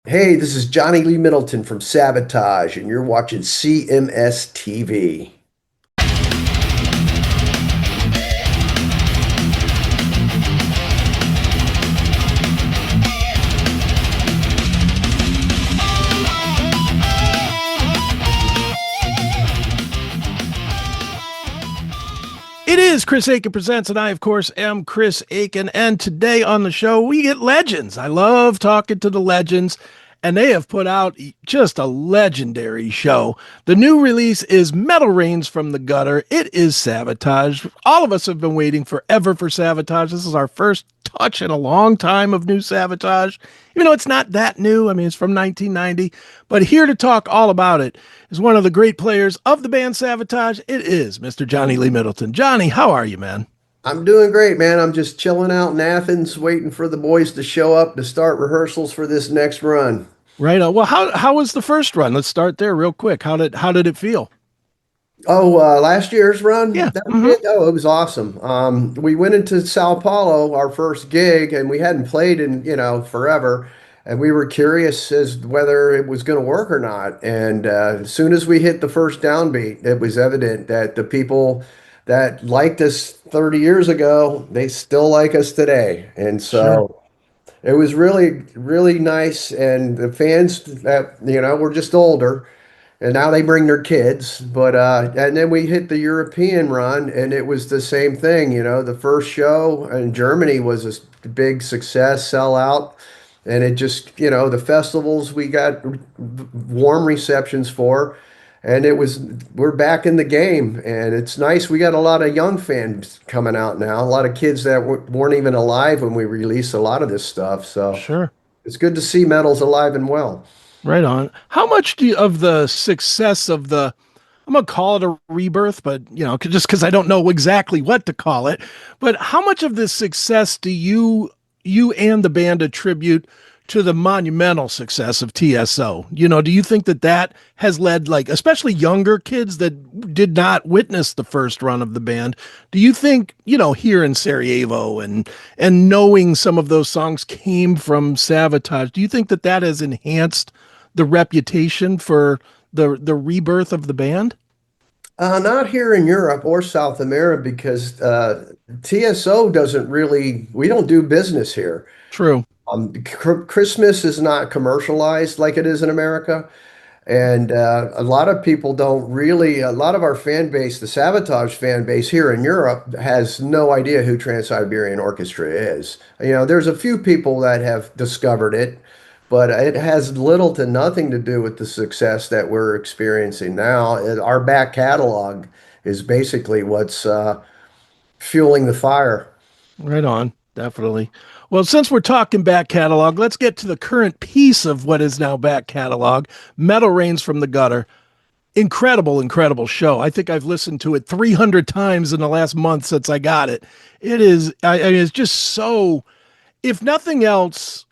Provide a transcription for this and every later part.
Hey, this is Johnny Lee Middleton from Savatage, and you're watching CMS TV. It is Chris Akin Presents, and I, of course, am Chris Akin. And today on the show, we get legends. I love talking to the legends, and they have put out just a legendary show. The new release is Metal Rains from the Gutter. It is Savatage. All of us have been waiting forever for Savatage. This is our first touch in a long time of new Savatage. Even though it's not that new, I mean, it's from 1990. But here to talk all about it is one of the great players of the band Savatage. It is Mr. Johnny Lee Middleton. Johnny, how are you, man? I'm doing great, man. I'm just chilling out in Athens, waiting for the boys to show up to start rehearsals for this next run. Right on. Well, how was the first run? Let's start there real quick. How did it feel? Oh, last year's run? Yeah. That was it? Oh, it was awesome. We went into Sao Paulo, our first gig, and we hadn't played in, forever. And we were curious as to whether it was going to work or not. And as soon as we hit the first downbeat, it was evident that the people that liked us 30 years ago, they still like us today. And Sure. so it was really, really nice. And the fans that, were just older. And now they bring their kids, but and then we hit the European run, and it was the same thing. The first show in Germany was a big success, sellout, and it just, the festivals we got warm receptions for, and we're back in the game, and it's nice. We got a lot of young fans coming out now, a lot of kids that weren't even alive when we released a lot of this stuff. So Sure. it's good to see metal's alive and well. Right on. How much of the success of the, I'm gonna call it a rebirth, but just because I don't know exactly what to call it, but how much of this success do you and the band attribute to the monumental success of TSO? Do you think that has led, like, especially younger kids that did not witness the first run of the band? Do you think, here in Sarajevo and knowing some of those songs came from Savatage, do you think that has enhanced the reputation for the rebirth of the band? Not here in Europe or South America because TSO doesn't really, we don't do business here. True. Christmas is not commercialized like it is in America. And a lot of people don't really, a lot of our fan base, the Sabotage fan base here in Europe, has no idea who Trans-Siberian Orchestra is. There's a few people that have discovered it, but it has little to nothing to do with the success that we're experiencing now. Our back catalog is basically what's fueling the fire. Right on. Definitely. Well, since we're talking back catalog, let's get to the current piece of what is now back catalog, Metal Rains from the Gutter. Incredible, incredible show. I think I've listened to it 300 times in the last month since I got it. It is, I mean, it's just so, if nothing else,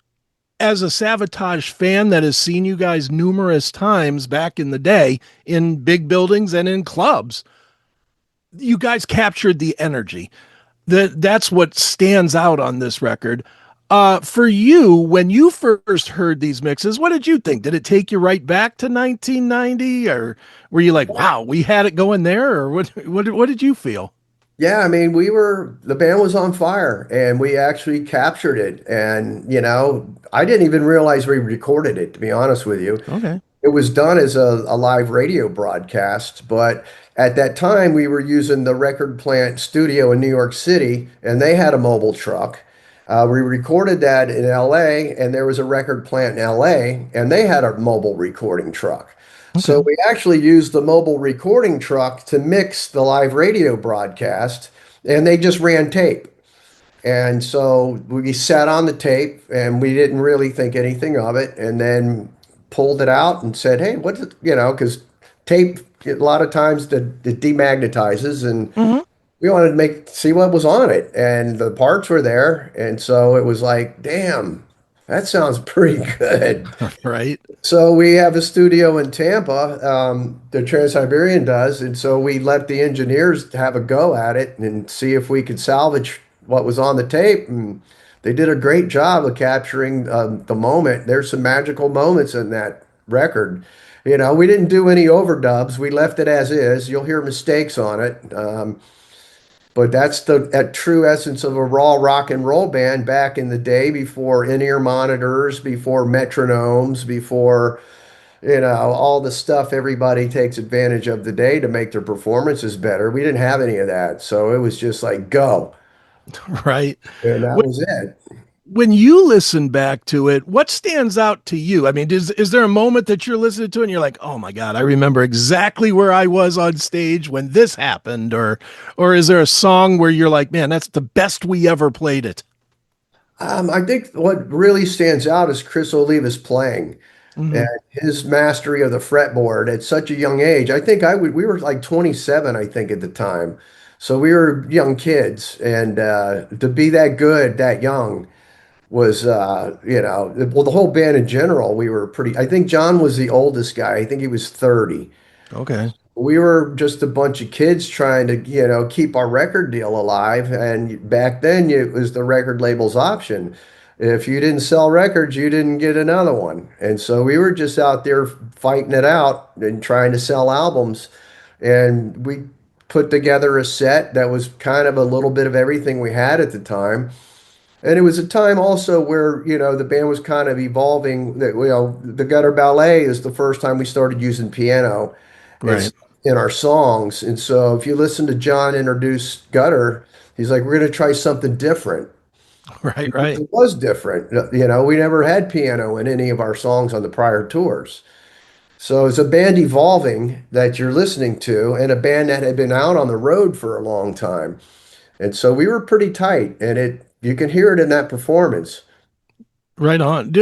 as a Savatage fan that has seen you guys numerous times back in the day in big buildings and in clubs, you guys captured the energy. That's what stands out on this record. For you, when you first heard these mixes, what did you think? Did it take you right back to 1990, or were you like, "Wow, we had it going there"? Or what did you feel? Yeah, I mean, the band was on fire and we actually captured it. And, I didn't even realize we recorded it, to be honest with you. Okay. It was done as a live radio broadcast, but at that time we were using the record plant studio in New York City, and they had a mobile truck. We recorded that in LA, and there was a record plant in LA, and they had a mobile recording truck. So Okay. we actually used the mobile recording truck to mix the live radio broadcast, and they just ran tape. And so we sat on the tape and we didn't really think anything of it, and then pulled it out and said, "Hey, what's it?" Because tape a lot of times it demagnetizes, and Hmm. we wanted to see what was on it, and the parts were there, and so it was like, "Damn, that sounds pretty good." Right. So we have a studio in Tampa, the Trans-Siberian does, and so we let the engineers have a go at it and see if we could salvage what was on the tape. And they did a great job of capturing the moment. There's some magical moments in that record. You know, we didn't do any overdubs. We left it as is. You'll hear mistakes on it. But that's the that true essence of a raw rock and roll band back in the day before in-ear monitors, before metronomes, before, you know, all the stuff everybody takes advantage of today to make their performances better. We didn't have any of that. So it was just like go. Right. And that When, was it. when you listen back to it, what stands out to you? I mean, is there a moment that you're listening to and you're like, oh my God, I remember exactly where I was on stage when this happened? Or is there a song where you're like, man, that's the best we ever played it? I think what really stands out is Chris Oliva's playing and Hmm. his mastery of the fretboard at such a young age. I think we were like 27, I think, at the time. So we were young kids, and to be that good, that young was, well, the whole band in general, we were pretty, I think John was the oldest guy. I think he was 30. Okay. We were just a bunch of kids trying to, keep our record deal alive. And back then, it was the record label's option. If you didn't sell records, you didn't get another one. And so we were just out there fighting it out and trying to sell albums. And we put together a set that was kind of a little bit of everything we had at the time. And it was a time also where, the band was kind of evolving. That, the Gutter Ballet is the first time we started using piano and Right. in our songs. And so if you listen to John introduce Gutter, he's like, we're going to try something different. Right. Because Right. it was different. We never had piano in any of our songs on the prior tours. So it's a band evolving that you're listening to and a band that had been out on the road for a long time. And so we were pretty tight and you can hear it in that performance. Right on.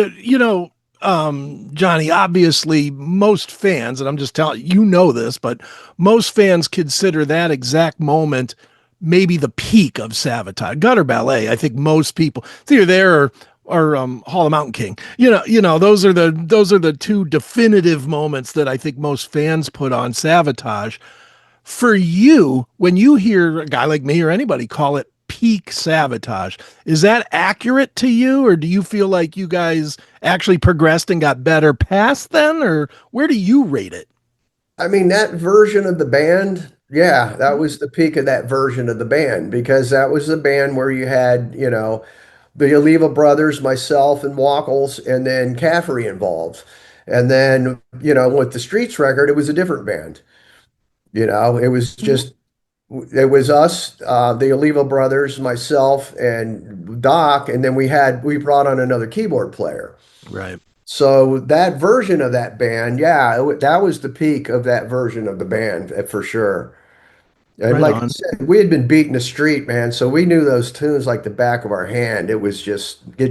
Johnny, obviously most fans, and I'm just telling you, know this, but most fans consider that exact moment maybe the peak of Savatage. Gutter Ballet, I think most people, it's either there or Hall of Mountain King. Those are the two definitive moments that I think most fans put on Savatage. For you, when you hear a guy like me or anybody call it peak Savatage, is that accurate to you, or do you feel like you guys actually progressed and got better past then, or where do you rate it? I mean, that version of the band, yeah, that was the peak of that version of the band because that was the band where you had, the Oliva brothers, myself, and Wackles, and then Caffrey involved. And then, with the Streets record, it was a different band. It was Mhm. just, it was us, the Oliva brothers, myself, and Doc, and then we brought on another keyboard player. Right, So that version of that band, yeah, that was the peak of that version of the band for sure. And right like I on. said, we had been beating the street, man, so we knew those tunes like the back of our hand. It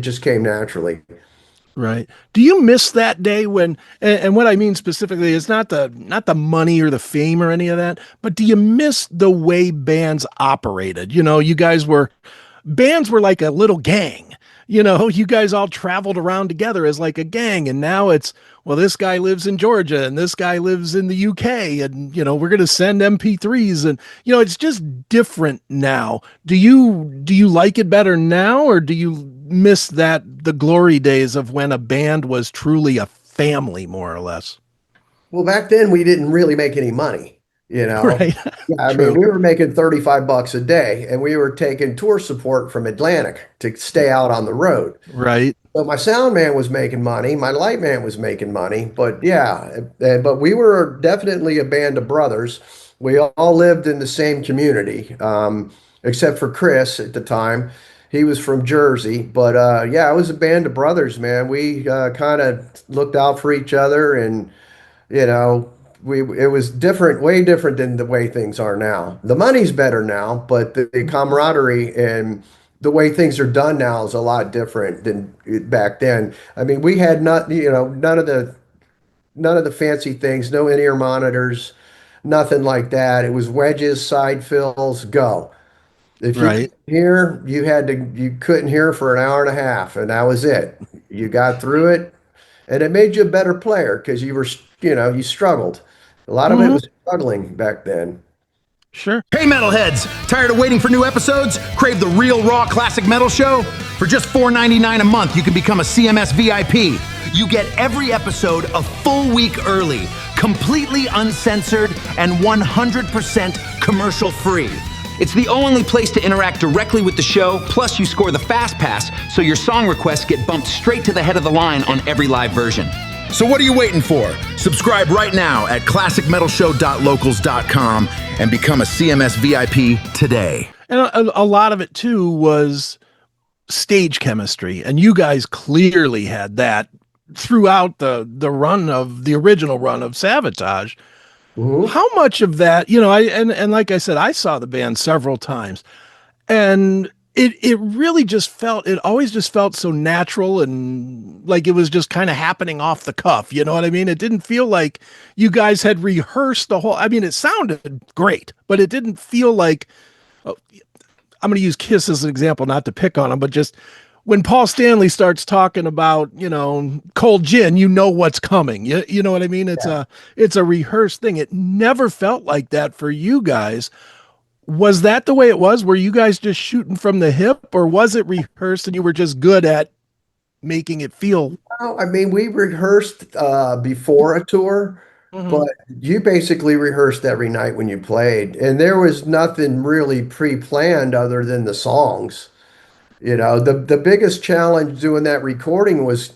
just came naturally. Right. Do you miss that day when, and what I mean specifically is not the money or the fame or any of that, but do you miss the way bands operated? Bands were like a little gang. You guys all traveled around together as like a gang, and now it's, well, this guy lives in Georgia and this guy lives in the UK, and we're gonna send MP3s, and it's just different now. Do you like it better now, or do you miss the glory days of when a band was truly a family, more or less? Well, back then we didn't really make any money, you know. Right. Yeah, I mean, True. we were making 35 bucks a day and we were taking tour support from Atlantic to stay out on the road. Right. So my sound man was making money, my light man was making money, but yeah, but we were definitely a band of brothers. We all lived in the same community, except for Chris at the time. He was from Jersey, but yeah, it was a band of brothers, man. We kind of looked out for each other, and you know, it was different, way different than the way things are now. The money's better now, but the camaraderie and the way things are done now is a lot different than back then. I mean, we had not, none of the fancy things, no in-ear monitors, nothing like that. It was wedges, side fills, go. If you Right. couldn't hear, you couldn't hear for an hour and a half, and that was it. You got through it, and it made you a better player because you struggled. A lot of it Hmm. was struggling back then. Sure. Hey, metalheads! Tired of waiting for new episodes? Crave the real, raw, classic metal show? For just $4.99 a month, you can become a CMS VIP. You get every episode a full week early, completely uncensored, and 100% commercial free. It's the only place to interact directly with the show, plus you score the Fast Pass, so your song requests get bumped straight to the head of the line on every live version. So what are you waiting for? Subscribe right now at classicmetalshow.locals.com and become a CMS VIP today. And a lot of it too was stage chemistry, and you guys clearly had that throughout the original run of Savatage. Mhm. How much of that, and like I said, I saw the band several times, and it really just it always just felt so natural and like it was just kind of happening off the cuff. You know what I mean? It didn't feel like you guys had rehearsed the whole, I mean, it sounded great, but it didn't feel like, oh, I'm going to use Kiss as an example, not to pick on them, but just when Paul Stanley starts talking about, cold gin, you know what's coming. You know what I mean? It's a rehearsed thing. It never felt like that for you guys. Was that the way it was? Were you guys just shooting from the hip, or was it rehearsed and you were just good at making it feel? Well, I mean, we rehearsed before a tour, Mhm. but you basically rehearsed every night when you played, and there was nothing really pre-planned other than the songs. The biggest challenge doing that recording was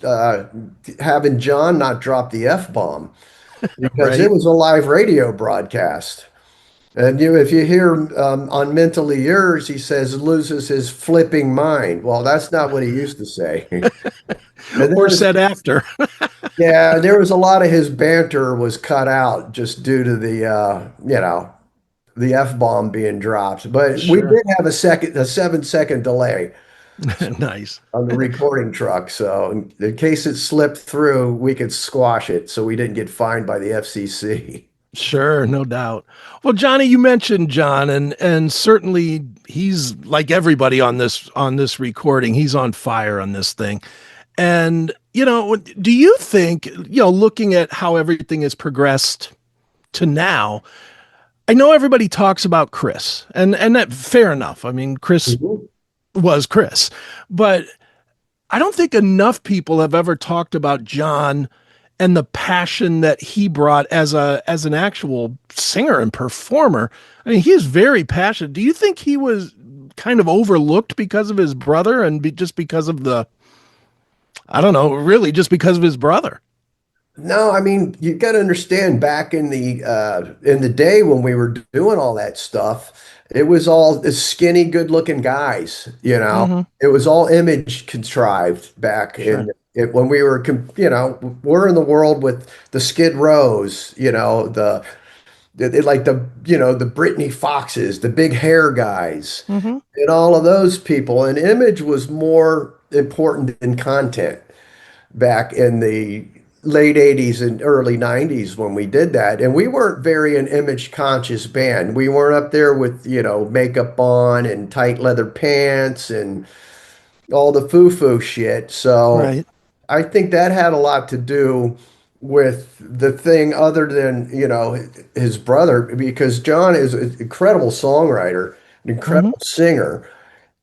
having John not drop the F-bomb because it Right. was a live radio broadcast. And if you hear on Mentally Yours, he says loses his flipping mind. Well, that's not what he used to say. And there Or was, said after. yeah, there was a lot of his banter was cut out just due to the F-bomb being dropped. But we Sure. did have a 7-second delay Nice. on the recording truck. So in case it slipped through, we could squash it so we didn't get fined by the FCC. Sure, no doubt. Well, Johnny, you mentioned John, and certainly he's like everybody on this recording. He's on fire on this thing. And do you think, looking at how everything has progressed to now, I know everybody talks about Chris, and that fair enough. I mean, Chris Mhm. was Chris, but I don't think enough people have ever talked about John and the passion that he brought as an actual singer and performer. I mean, he is very passionate. Do you think he was kind of overlooked because of his brother and just because of I don't know, really just because of his brother? No, I mean, you got to understand back in the day when we were doing all that stuff, it was all the skinny, good-looking guys, Mm-hmm. It was all image contrived back Sure. when we were, we're in the world with the Skid Rows, like the Britney Foxes, the big hair guys, Mm-hmm. and all of those people. And image was more important than content back in the late 80s and early 90s when we did that. And we weren't very an image conscious band. We weren't up there with, makeup on and tight leather pants and all the foo-foo shit. So Right. I think that had a lot to do with the thing other than, his brother, because John is an incredible songwriter, an Mm-hmm. incredible singer.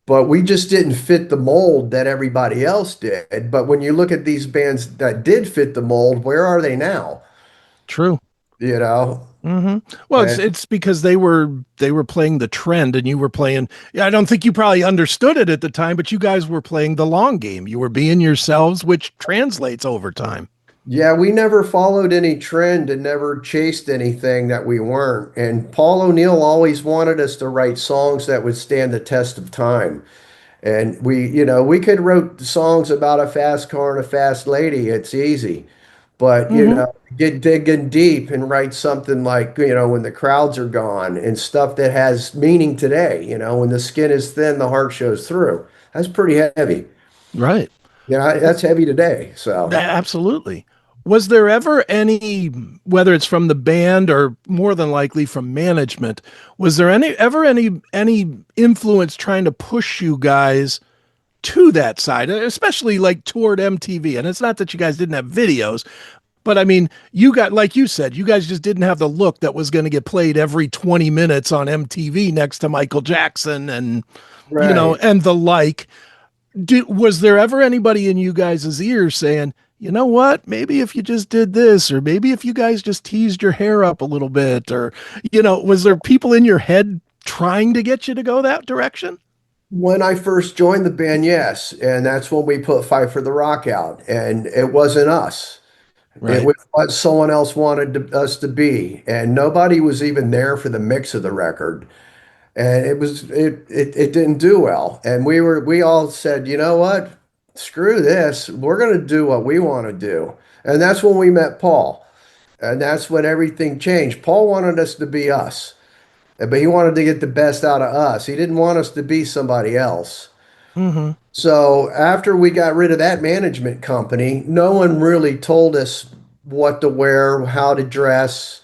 But we just didn't fit the mold that everybody else did. But when you look at these bands that did fit the mold, where are they now? True. You know? Mm-hmm. Well, it's And it's because they were playing the trend and you were playing. Yeah, I don't think you probably understood it at the time, but you guys were playing the long game. You were being yourselves, which translates over time. yeah, we never followed any trend and never chased anything that we weren't. And Paul O'Neill always wanted us to write songs that would stand the test of time. And we could wrote songs about a fast car and a fast lady. It's easy. But, Mm-hmm. get digging deep and write something like, when the crowds are gone and stuff that has meaning today, when the skin is thin, the heart shows through. That's pretty heavy. Right. That's heavy today. So, Absolutely. Was there ever any, whether it's from the band or more than likely from management, was there any influence trying to push you guys to that side, especially like toward MTV? And it's not that you guys didn't have videos, but I mean, you got, like you said, you guys just didn't have the look that was going to get played every 20 minutes on MTV next to Michael Jackson and right. and the like. Was there ever anybody in you guys' ears saying, you know what, maybe if you just did this, or maybe if you guys just teased your hair up a little bit, or, was there people in your head trying to get you to go that direction? When I first joined the band, yes, and that's when we put Fight for the Rock out, and it wasn't us. It Right. was what someone else wanted us to be, and nobody was even there for the mix of the record. And it didn't do well. And we all said, you know what? Screw this. We're going to do what we want to do. And that's when we met Paul. And that's when everything changed. Paul wanted us to be us, but he wanted to get the best out of us. He didn't want us to be somebody else. Hmm. So after we got rid of that management company, no one really told us what to wear, how to dress.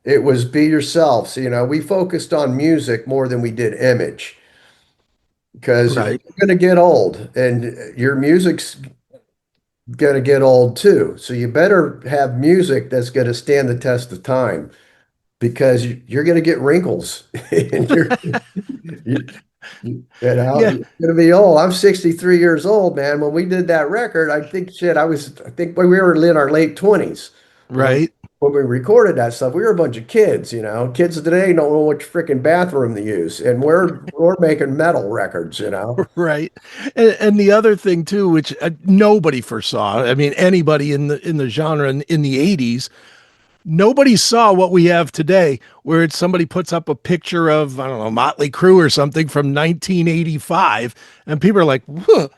It was be yourselves. We focused on music more than we did image because you're Right. going to get old and your music's going to get old too. So you better have music that's going to stand the test of time because you're going to get wrinkles and you, Yeah. you're going to be old. I'm 63 years old, man. When we did that record, I think when we were in our late 20s Right. when we recorded that stuff. We were a bunch of kids, Kids today don't know which freaking bathroom to use, and we're making metal records. Right. And the other thing too, which nobody foresaw. I mean, anybody in the genre in the '80s, nobody saw what we have today, where it's somebody puts up a picture of, I don't know, Motley Crue or something from 1985, and people are like, "Whoa,"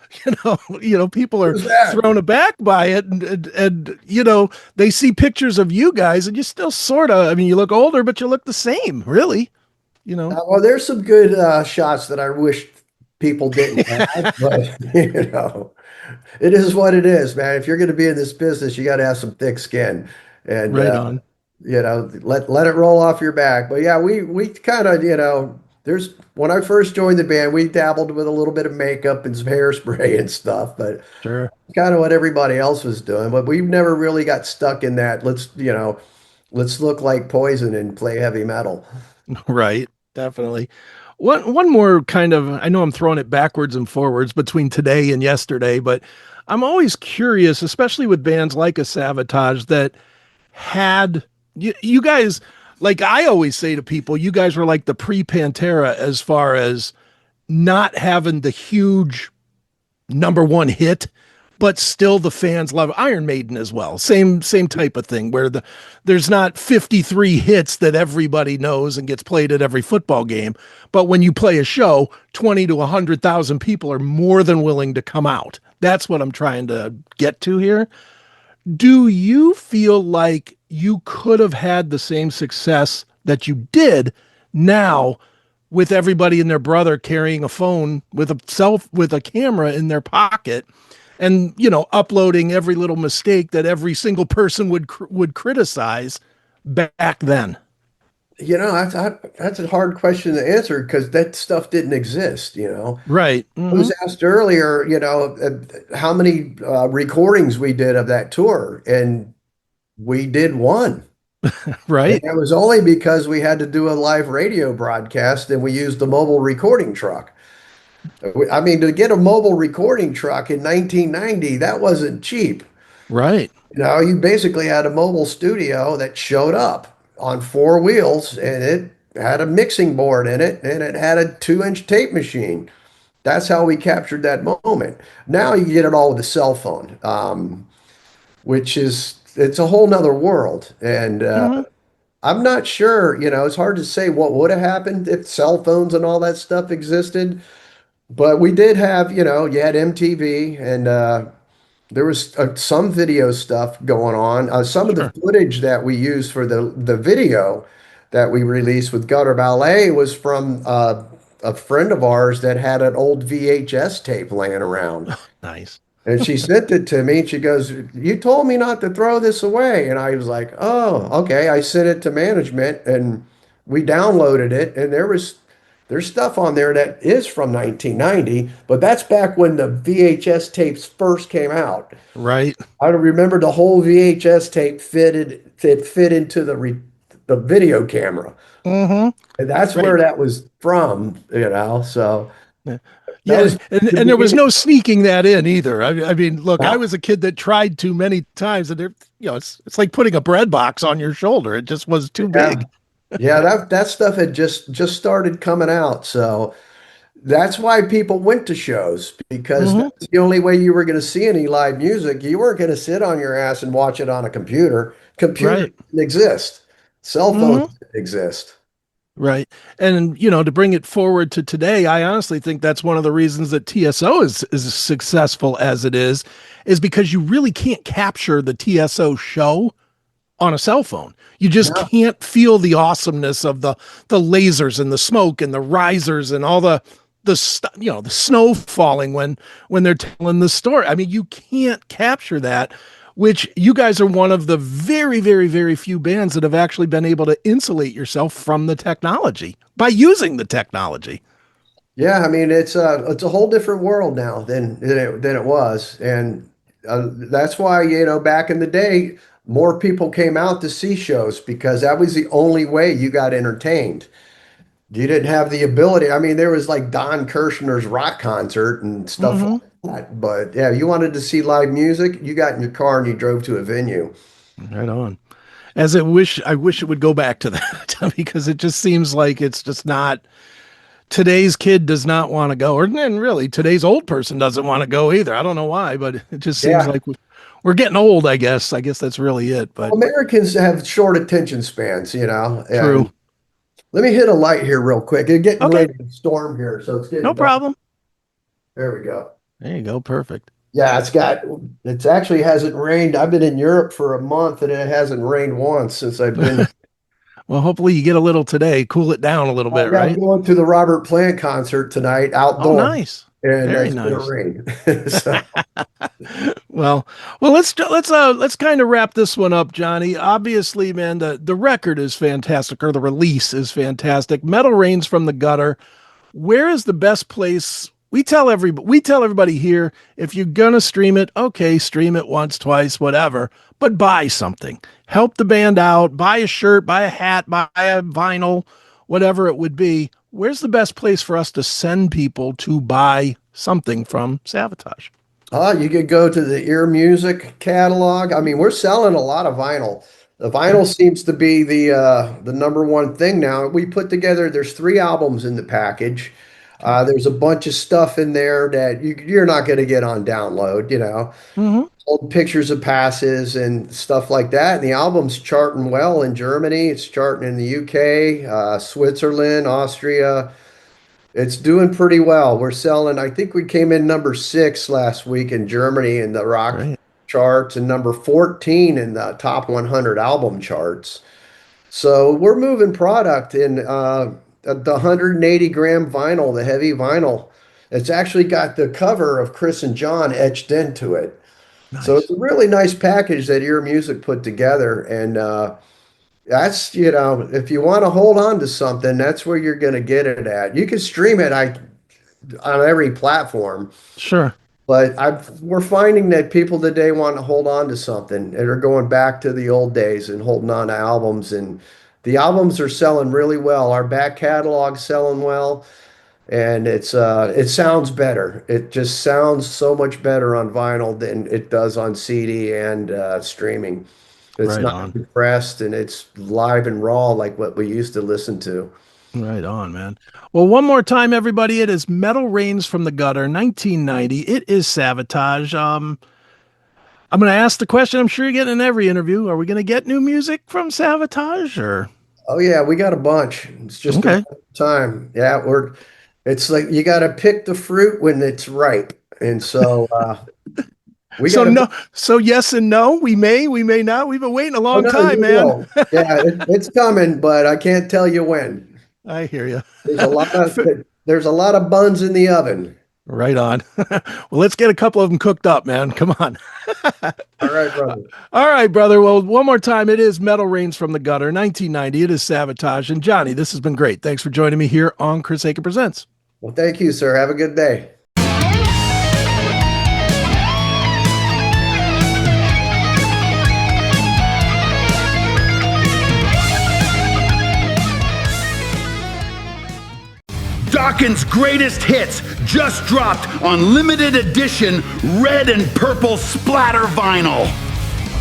people are Who's that? thrown aback by it, and they see pictures of you guys, and you still sort of, I mean, you look older, but you look the same, really, you know. Well, there's some good shots that I wish people didn't have, but it is what it is, man. If you're going to be in this business, you got to have some thick skin, and Right on. let it roll off your back. But yeah, we kind of there's when I first joined the band, we dabbled with a little bit of makeup and some hairspray and stuff, but Sure. kind of what everybody else was doing. But we've never really got stuck in that. Let's look like Poison and play heavy metal. Right. Definitely. One more kind of, I know I'm throwing it backwards and forwards between today and yesterday, but I'm always curious, especially with bands like a Savatage that had you guys, like I always say to people, you guys were like the pre-Pantera as far as not having the huge number one hit, but still the fans love Iron Maiden as well. Same type of thing where there's not 53 hits that everybody knows and gets played at every football game, but when you play a show, 20 to 100,000 people are more than willing to come out. That's what I'm trying to get to here. Do you feel like you could have had the same success that you did now with everybody and their brother carrying a phone with a camera in their pocket and uploading every little mistake that every single person would criticize back then? That's a hard question to answer because that stuff didn't exist. Right. I was asked earlier, how many recordings we did of that tour, and we did one. And Right. that was only because we had to do a live radio broadcast and we used the mobile recording truck. I mean, to get a mobile recording truck in 1990, that wasn't cheap. Right. You basically had a mobile studio that showed up on four wheels and it had a mixing board in it and it had a 2-inch tape machine. That's how we captured that moment. Now you get it all with a cell phone, it's a whole nother world. And Hmm. I'm not sure, it's hard to say what would have happened if cell phones and all that stuff existed. But we did have, you had MTV and there was some video stuff going on. Some of the Sure. footage that we used for the video that we released with Gutter Ballet was from a friend of ours that had an old VHS tape laying around. Nice. And she sent it to me and she goes, "You told me not to throw this away." And I was like, "Oh, okay." I sent it to management and we downloaded it. And there's stuff on there that is from 1990, but that's back when the VHS tapes first came out. Right. I remember the whole VHS tape fit into the video camera. Hmm. And that's Right. where that was from. So Yeah. That Yeah, was the and there was beginning. no sneaking that in either. I mean, look, I Yeah, was a kid that tried too many times, and it's like putting a bread box on your shoulder. It just was too yeah, big. yeah. That stuff had just started coming out, so that's why people went to shows because Hmm. that's the only way you were going to see any live music. You weren't going to sit on your ass and watch it on a computer. Computers Right. didn't exist. Cell phones Hmm. didn't exist. Right. And to bring it forward to today, I honestly think that's one of the reasons that TSO is as successful as it is because you really can't capture the TSO show on a cell phone. You just No. can't feel the awesomeness of the lasers and the smoke and the risers and all the snow falling when they're telling the story. I mean, you can't capture that, which you guys are one of the very, very, very few bands that have actually been able to insulate yourself from the technology by using the technology. Yeah, I mean it's a whole different world now than it was, and that's why back in the day more people came out to see shows because that was the only way you got entertained. You didn't have the ability. I mean, there was like Don Kirshner's rock concert and stuff Hmm. like that, but yeah, you wanted to see live music, you got in your car and you drove to a venue. Right on. I wish it would go back to that because it just seems like it's just not today's kid does not want to go, or and really today's old person doesn't want to go either. I don't know why, but it just seems Yeah. like we're getting old. I guess that's really it. Well, But Americans have short attention spans, true. and let me hit a light here real quick. It's getting Okay, ready to storm here, so it's no getting dark. problem. There we go. There you go. Perfect. Yeah, it's actually hasn't rained. I've been in Europe for a month and it hasn't rained once since I've been. Well, hopefully you get a little today, cool it down a little bit, Yeah, I'm right? going to the Robert Plant concert tonight Oh, outdoors, nice. and Very it's gonna nice. rain. So, Well, let's kind of wrap this one up, Johnny. Obviously, man, the record is fantastic, or the release is fantastic. Metal Rains from the Gutter. Where is the best place? We tell everybody here, if you're gonna stream it, okay, stream it once, twice, whatever, but buy something. Help the band out, buy a shirt, buy a hat, buy a vinyl, whatever it would be. Where's the best place for us to send people to buy something from Savatage? you could go to the Ear Music catalog. I mean, we're selling a lot of vinyl. The Okay. vinyl seems to be the number one thing now. We put together, there's 3 albums in the package. Okay. There's a bunch of stuff in there that you're not going to get on download. Mm-hmm. Old pictures of passes and stuff like that. And the album's charting well in Germany. It's charting in the UK, Switzerland, Austria. It's doing pretty well. We're selling, I think we came in number 6 last week in Germany in the rock Great. charts and number 14 in the top 100 album charts. So we're moving product in the 180-gram vinyl, the heavy vinyl. It's actually got the cover of Chris and John etched into it. So it's Nice. a really nice package that Ear Music put together. And that's, if you want to hold on to something, that's where you're going to get it at. You can stream it on every platform, Sure. but we're finding that people today want to hold on to something and are going back to the old days and holding on to albums. And the albums are selling really well. Our back catalog's selling well. And it sounds better. It just sounds so much better on vinyl than it does on CD and streaming. It's Right not on. compressed and it's live and raw like what we used to listen to. Right on, man. Well, one more time, everybody. It is Metal Rains from the Gutter, 1990. It is Savatage. I'm going to ask the question I'm sure you get in every interview. Are we going to get new music from Savatage or? Oh yeah, we got a bunch. It's just a matter Okay. of time. Yeah, it's like you got to pick the fruit when it's ripe. And so we So got a no, so yes and no. We may not. We've been waiting a oh long no, time, you man. will. Yeah, it's coming, but I can't tell you when. I hear you. There's a lot of buns in the oven. Right on. Well, let's get a couple of them cooked up, man. Come on. All right, brother. All right, brother. Well, one more time. It is Metal Rains from the Gutter, 1990. It is Savatage. And Johnny, this has been great. Thanks for joining me here on Chris Akin Presents. Well, thank you, sir. Have a good day. Akin's Greatest Hits just dropped on limited edition red and purple splatter vinyl.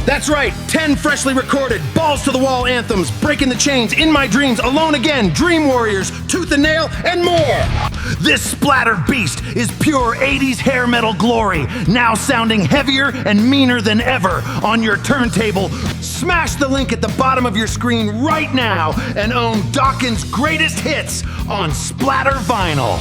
That's right, 10 freshly recorded, balls to the wall anthems, Breaking the Chains, In My Dreams, Alone Again, Dream Warriors, Tooth and Nail, and more. This splatter beast is pure 80s hair metal glory, now sounding heavier and meaner than ever on your turntable. Smash the link at the bottom of your screen right now and own Dawkins' Greatest Hits on splatter vinyl.